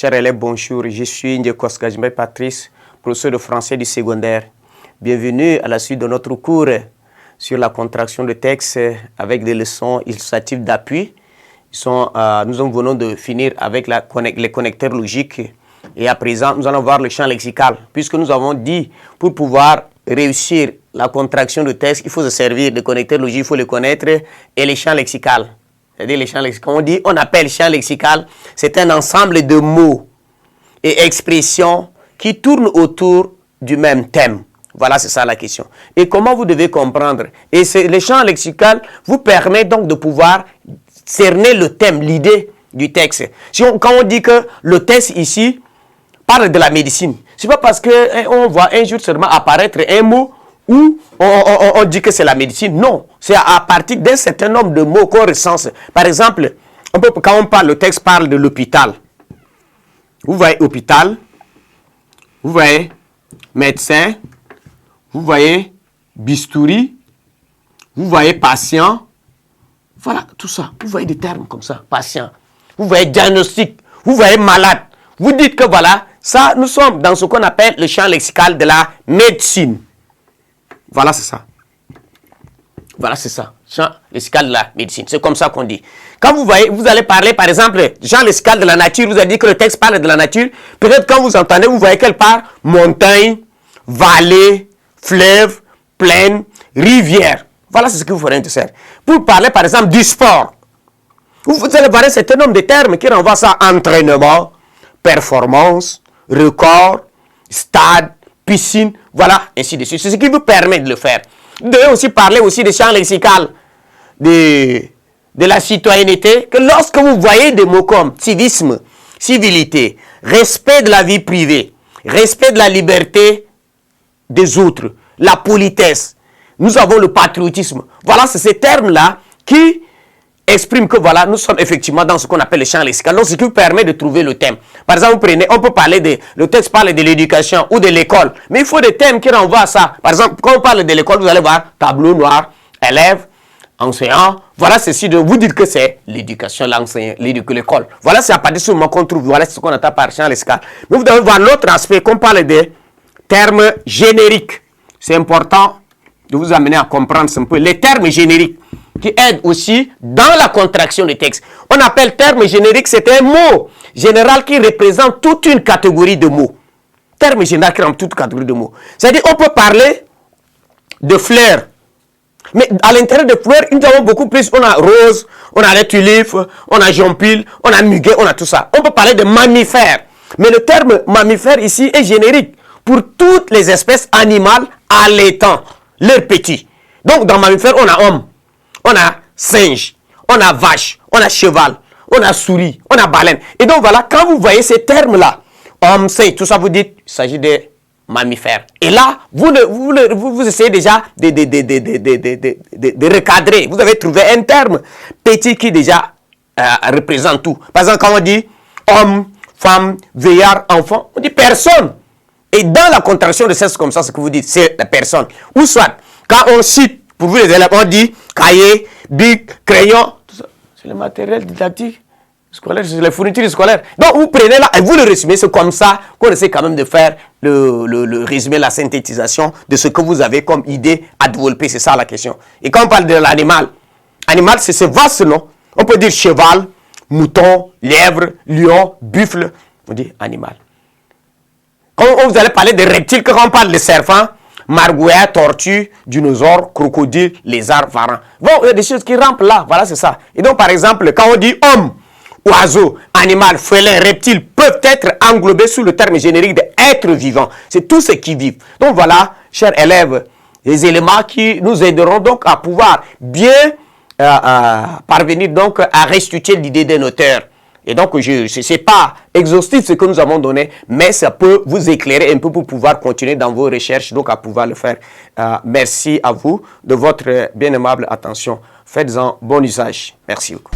Chers élèves, bonjour. Je suis Ndjekos Gajimbe Patrice, professeur de français du secondaire. Bienvenue à la suite de notre cours sur la contraction de texte avec des leçons illustratives d'appui. Nous venons de finir avec les connecteurs logiques. Et à présent, nous allons voir le champ lexical. Puisque nous avons dit, pour pouvoir réussir la contraction de texte, il faut se servir de connecteurs logiques, il faut les connaître, et les champs lexicaux. C'est-à-dire les champs lexicaux. On appelle champ lexical, c'est un ensemble de mots et expressions qui tournent autour du même thème. Voilà, c'est ça la question. Et comment vous devez comprendre? Et les champs lexicaux vous permettent donc de pouvoir cerner le thème, l'idée du texte. Quand on dit que le texte ici parle de la médecine, c'est pas parce qu'on voit un jour seulement apparaître un mot où on dit que c'est la médecine. Non, c'est à partir d'un certain nombre de mots qu'on recense. Par exemple, quand on parle, le texte parle de l'hôpital. Vous voyez hôpital, vous voyez médecin, vous voyez bistouri, vous voyez patient. Voilà, tout ça. Vous voyez des termes comme ça, patient. Vous voyez diagnostic, vous voyez malade. Vous dites que voilà, ça, nous sommes dans ce qu'on appelle le champ lexical de la médecine. Voilà, c'est ça. Voilà, c'est ça. Champ lexical de la médecine. C'est comme ça qu'on dit. Quand vous voyez, vous allez parler, par exemple, champ lexical de la nature, vous avez dit que le texte parle de la nature. Peut-être quand vous entendez, vous voyez qu'elle parle montagne, vallée, fleuve, plaine, rivière. Voilà, c'est ce que vous ferez nécessaire. Pour parler, par exemple, du sport, vous allez voir un certain nombre de termes qui renvoient ça à entraînement, performance, record, stade, piscine, voilà, ainsi de suite. C'est ce qui vous permet de le faire. Vous devez aussi parler aussi des champs lexicaux de la citoyenneté, que lorsque vous voyez des mots comme civisme, civilité, respect de la vie privée, respect de la liberté des autres, la politesse, nous avons le patriotisme. Voilà, c'est ces termes-là qui expriment que voilà, nous sommes effectivement dans ce qu'on appelle le champ lexical. Donc, ce qui vous permet de trouver le thème. Par exemple, on peut parler le texte parle de l'éducation ou de l'école. Mais il faut des thèmes qui renvoient à ça. Par exemple, quand on parle de l'école, vous allez voir tableau noir, élève, enseignant. Voilà, ceci de vous dites que c'est l'éducation, l'enseignant, l'école. Voilà, c'est à partir de ce moment qu'on trouve. Voilà ce qu'on entend par champ lexical. Mais vous devez voir l'autre aspect, qu'on parle des termes génériques. C'est important de vous amener à comprendre un peu les termes génériques qui aident aussi dans la contraction du texte. On appelle terme générique, c'est un mot général qui représente toute une catégorie de mots. Terme général qui représente toute une catégorie de mots. C'est-à-dire, on peut parler de fleurs. Mais à l'intérieur de fleurs, nous avons beaucoup plus. On a rose, on a les tulipes, on a jonquille, on a muguet, on a tout ça. On peut parler de mammifères. Mais le terme mammifère ici est générique pour toutes les espèces animales allaitant leurs petits. Donc, dans mammifères, on a homme. On a singe, on a vache, on a cheval, on a souris, on a baleine. Et donc voilà, quand vous voyez ces termes-là, homme, singe, tout ça, vous dites, il s'agit de mammifères. Et là, vous essayez déjà de recadrer. Vous avez trouvé un terme petit qui déjà représente tout. Par exemple, quand on dit homme, femme, vieillard, enfant, on dit personne. Et dans la contraction de sexe comme ça, ce que vous dites, c'est la personne. Ou soit, quand on cite, pour vous les élèves, on dit cahier, bic, crayon. C'est le matériel didactique scolaire, c'est les fournitures scolaires. Donc vous prenez là et vous le résumez. C'est comme ça qu'on essaie quand même de faire le résumé, la synthétisation de ce que vous avez comme idée à développer. C'est ça la question. Et quand on parle de l'animal, animal c'est ce vaste nom. On peut dire cheval, mouton, lièvre, lion, buffle. On dit animal. Quand vous allez parler de reptiles, quand on parle de serpents, margouillat, tortue, dinosaure, crocodile, lézard, varan. Bon, il y a des choses qui rampent là. Voilà, c'est ça. Et donc, par exemple, quand on dit homme, oiseau, animal, félin, reptile, peuvent être englobés sous le terme générique d'être vivant. C'est tout ce qui vivent. Donc, voilà, chers élèves, les éléments qui nous aideront donc à pouvoir bien parvenir donc à restituer l'idée d'un auteur. Et donc, ce n'est pas exhaustif ce que nous avons donné, mais ça peut vous éclairer un peu pour pouvoir continuer dans vos recherches, donc à pouvoir le faire. Merci à vous de votre bien aimable attention. Faites-en bon usage. Merci beaucoup.